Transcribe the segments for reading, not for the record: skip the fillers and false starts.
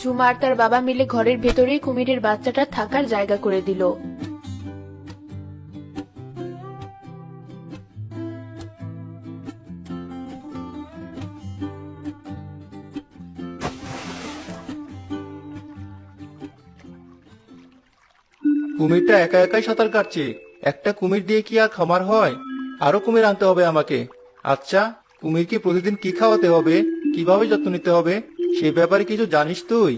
ঝুমা আর তার বাবা মিলে ঘরের ভেতরেই কুমিরের বাচ্চাটা থাকার জায়গা করে দিল। কুমিরটা একা একাই সাঁতার কাটছে। একটা কুমির দিয়ে কি আর খামার হয়? আরো কুমির আনতে হবে আমাকে। আচ্ছা, কুমিরকে প্রতিদিন কি খাওয়াতে হবে, কিভাবে যত্ন নিতে হবে, সে ব্যাপারে কিছু জানিস তুই?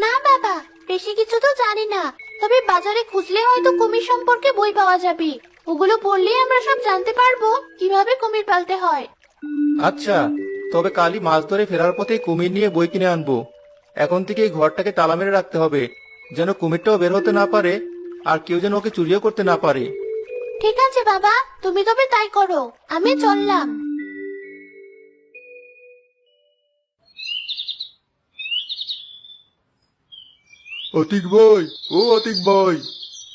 না বাবা, বেশি কিছু তো জানি না, তবে বাজারে খুঁজলে হয়তো কুমির সম্পর্কে বই পাওয়া যাবে। ওগুলো পড়লেই আমরা সব জানতে পারবো কিভাবে কুমির পালতে হয়। আচ্ছা, তবে কালই মাছ ধরে ফেরার পথে কুমির নিয়ে বই কিনে আনবো। এখন থেকে এই ঘরটাকে তালা মেরে রাখতে হবে, যেন কুমিরটাও বের হতে না পারে, আর কেউ যেন ওকে চুরিও করতে না পারে। ঠিক আছে বাবা, তুমি তবে তাই করো, আমি চললাম। অতীক ভাই, ও অতীক ভাই,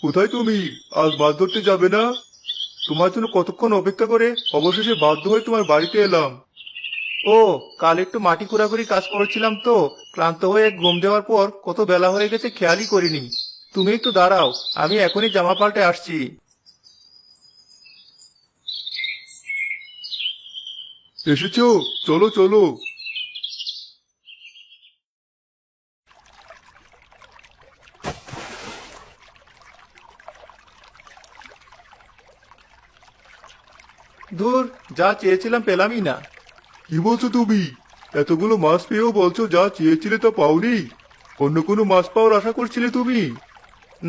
কোথায় তুমি? আজ মাছ ধরতে যাবে না? তোমার জন্য কতক্ষণ অপেক্ষা করে অবশেষে বাধ্য হয়ে তোমার বাড়িতে এলাম। ও, কাল একটু মাটি খোঁড়াখুড়ি কাজ করেছিলাম তো, ক্লান্ত হয়ে ঘুম দেওয়ার পর কত বেলা হয়ে গেছে খেয়ালই করিনি। তুমি একটু দাঁড়াও, আমি এখনই জামা পাল্টে আসছি। এসেছো? চলো চলো। ধুর, যা চেয়েছিলাম পেলামই না। কি বলছো তুমি? এতগুলো মাছ পেয়েও বলছো যা চেয়েছিলে তা পাওনি? অন্য কোনো মাছ পাওয়ার আশা করছিলে তুমি?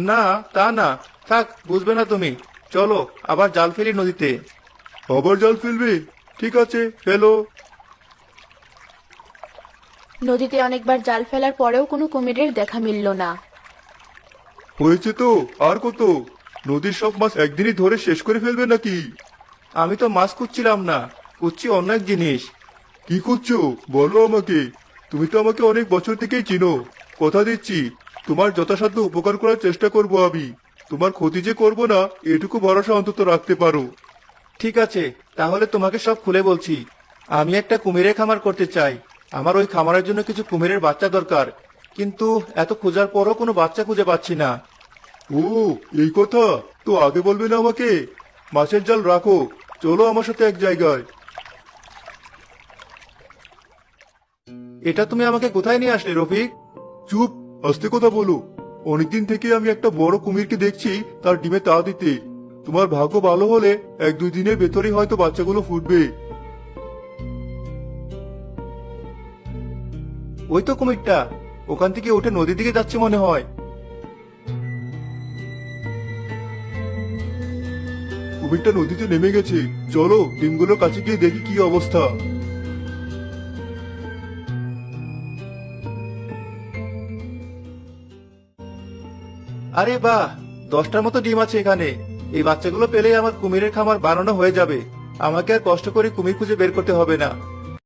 না, তা না। থাক, বুঝবে না তুমি। চলো আবার জাল ফেলি নদীতে। আবার জাল ফেলবে? ঠিক আছে, ফেলো। নদীতে অনেকবার জাল ফেলার পরেও কোনো কুমিরের দেখা মিলল না। হয়েছে তো, আর কত? নদীর সব মাছ একদিনই ধরে শেষ করে ফেলবে নাকি? আমি তো মাছ খুঁজছিলাম না, খুঁজছি অন্য এক জিনিস। কি খুঁজছো বলো আমাকে। তুমি তো আমাকে অনেক বছর থেকেই চিনো। কথা দিচ্ছি, তোমার যথাসাধ্য উপকার করার চেষ্টা করব আমি। তোমার ক্ষতি যে করব না, এটুকু ভরসা অন্তত রাখতে পারো। ঠিক আছে, তাহলে তোমাকে সব খুলে বলছি। আমি একটা কুমিরের খামার করতে চাই। আমার ওই খামারের জন্য কিছু কুমিরের বাচ্চা দরকার, কিন্তু এত খোঁজার পরও কোনো বাচ্চা খুঁজে পাচ্ছি না। ও, এই কথা তো আগে বলবে না আমাকে। মাছের জাল রাখো, চলো আমার সাথে এক জায়গায়। এটা তুমি আমাকে কোথায় নিয়ে আসলে রফিক? চুপ, আস্তে কথা বলো। অনেকদিন থেকে আমি একটা বড় কুমিরকে দেখছি তার ডিমে তা দিতে। তোমার ভাগ্য ভালো হলে 1-2 দিনের ভেতরেই হয়তো বাচ্চাগুলো ফুটবে। ওই তো কুমিরটা, ওখান থেকে উঠে নদীর দিকে যাচ্ছে মনে হয়। কুমিরটা নদীতে নেমে গেছে। চলো ডিমগুলোর কাছে গিয়ে দেখি কি অবস্থা। আরে বাহ, 10টার মতো ডিম আছে এখানে। এই বাচ্চাগুলো পেলেই আমার কুমিরের খামার বানানো হয়ে যাবে। আমাকে আর কষ্ট করে কুমির খুঁজে বের করতে হবে না।